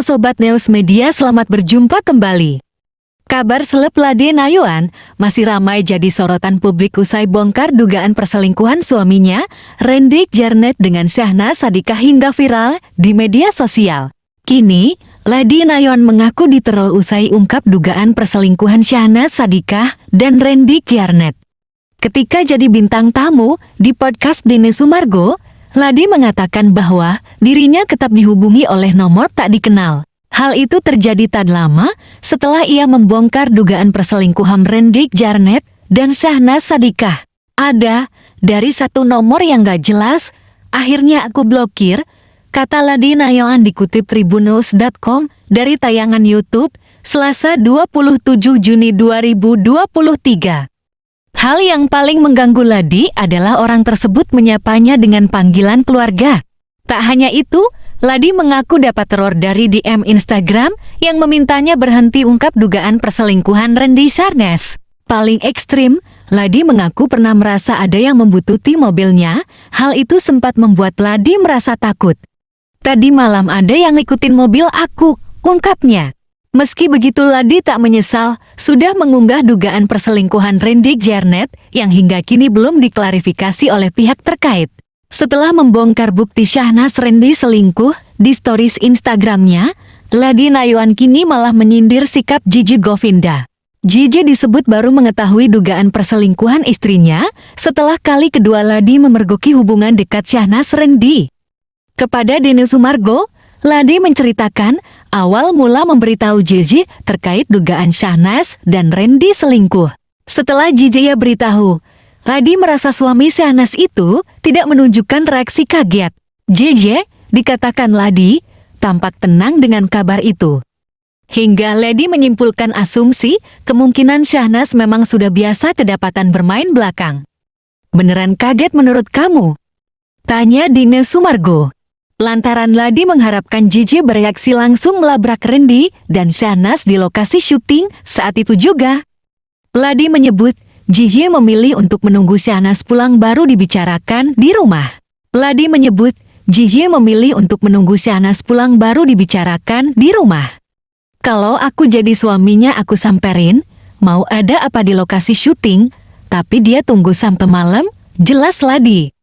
Halo Sobat News Media, selamat berjumpa kembali. Kabar seleb Lade Nayuan masih ramai jadi sorotan publik usai bongkar dugaan perselingkuhan suaminya, Randy Jarnet dengan Syahnaz Sadiqah hingga viral di media sosial. Kini, Lade Nayuan mengaku diteror usai ungkap dugaan perselingkuhan Syahnaz Sadiqah dan Randy Jarnet. Ketika jadi bintang tamu di podcast Dene Sumargo, Lade mengatakan bahwa dirinya tetap dihubungi oleh nomor tak dikenal. Hal itu terjadi tak lama setelah ia membongkar dugaan perselingkuhan Randy Jarnet dan Syahnaz Sadiqah. Ada dari satu nomor yang gak jelas, akhirnya aku blokir, kata Lade Nayuan dikutip tribunnews.com dari tayangan YouTube Selasa 27 Juni 2023. Hal yang paling mengganggu Lade adalah orang tersebut menyapanya dengan panggilan keluarga. Tak hanya itu, Lade mengaku dapat teror dari DM Instagram yang memintanya berhenti ungkap dugaan perselingkuhan Randy Syahnaz. Paling ekstrim, Lade mengaku pernah merasa ada yang membuntuti mobilnya. Hal itu sempat membuat Lade merasa takut. Tadi malam ada yang ngikutin mobil aku, ungkapnya. Meski begitu, Lade tak menyesal sudah mengunggah dugaan perselingkuhan Randy Jarnet yang hingga kini belum diklarifikasi oleh pihak terkait. Setelah membongkar bukti Syahnaz Randy selingkuh di stories Instagramnya, Lade Nayuan kini malah menyindir sikap Gigi Govinda. Gigi disebut baru mengetahui dugaan perselingkuhan istrinya setelah kali kedua Lade memergoki hubungan dekat Syahnaz Randy. Kepada Dene Sumargo, Lade menceritakan awal mula memberitahu Gigi terkait dugaan Syahnaz dan Randy selingkuh. Setelah Gigi beritahu, Lade merasa suami Syahnaz itu tidak menunjukkan reaksi kaget. Gigi, dikatakan Lade, tampak tenang dengan kabar itu. Hingga Lade menyimpulkan asumsi kemungkinan Syahnaz memang sudah biasa kedapatan bermain belakang. Beneran kaget menurut kamu? Tanya Dene Sumargo. Lantaran Lade mengharapkan Gigi bereaksi langsung melabrak Randy dan Syahnaz di lokasi syuting saat itu juga. Lade menyebut Gigi memilih untuk menunggu Syahnaz pulang baru dibicarakan di rumah. Lade menyebut Gigi memilih untuk menunggu Syahnaz pulang baru dibicarakan di rumah. Kalau aku jadi suaminya aku samperin, mau ada apa di lokasi syuting, tapi dia tunggu sampai malam, jelas Lade.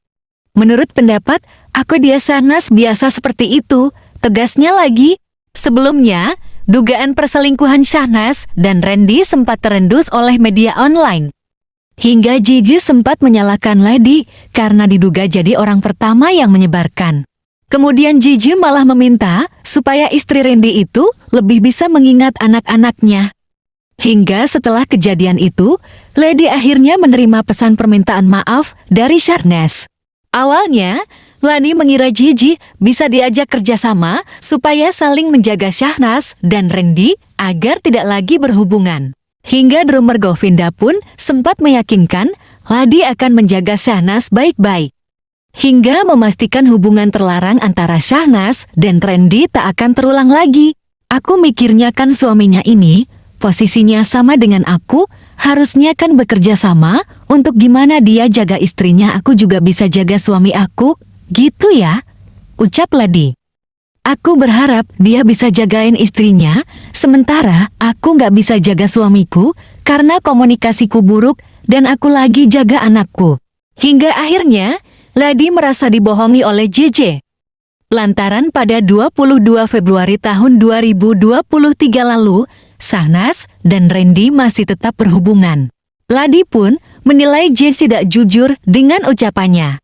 Menurut pendapat, aku dia Syahnaz biasa seperti itu, tegasnya lagi. Sebelumnya, dugaan perselingkuhan Syahnaz dan Randy sempat terendus oleh media online. Hingga Gigi sempat menyalahkan Lade karena diduga jadi orang pertama yang menyebarkan. Kemudian Gigi malah meminta supaya istri Randy itu lebih bisa mengingat anak-anaknya. Hingga setelah kejadian itu, Lade akhirnya menerima pesan permintaan maaf dari Syahnaz. Awalnya, Lade mengira Gigi bisa diajak kerjasama supaya saling menjaga Syahnaz dan Randy agar tidak lagi berhubungan. Hingga drummer Govinda pun sempat meyakinkan Lade akan menjaga Syahnaz baik-baik. Hingga memastikan hubungan terlarang antara Syahnaz dan Randy tak akan terulang lagi. Aku mikirnya kan suaminya ini, posisinya sama dengan aku, harusnya kan bekerja sama, untuk gimana dia jaga istrinya aku juga bisa jaga suami aku, gitu ya, ucap Lade. Aku berharap dia bisa jagain istrinya, sementara aku nggak bisa jaga suamiku, karena komunikasiku buruk, dan aku lagi jaga anakku. Hingga akhirnya, Lade merasa dibohongi oleh Gigi. Lantaran pada 22 Februari tahun 2023 lalu, Syahnaz dan Randy masih tetap berhubungan. Lade pun menilai Gigi tidak jujur dengan ucapannya.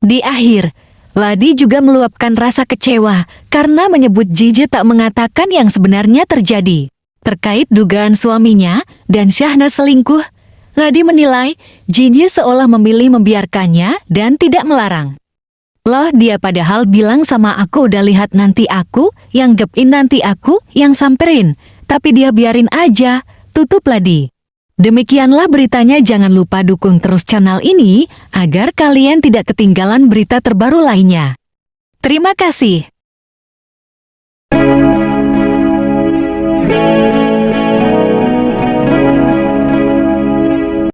Di akhir, Lade juga meluapkan rasa kecewa karena menyebut Gigi tak mengatakan yang sebenarnya terjadi. Terkait dugaan suaminya dan Syahnaz selingkuh, Lade menilai Gigi seolah memilih membiarkannya dan tidak melarang. Loh, dia padahal bilang sama aku udah lihat nanti aku yang gepin nanti aku yang samperin. Tapi dia biarin aja, tutup Lade. Demikianlah beritanya, jangan lupa dukung terus channel ini, agar kalian tidak ketinggalan berita terbaru lainnya. Terima kasih.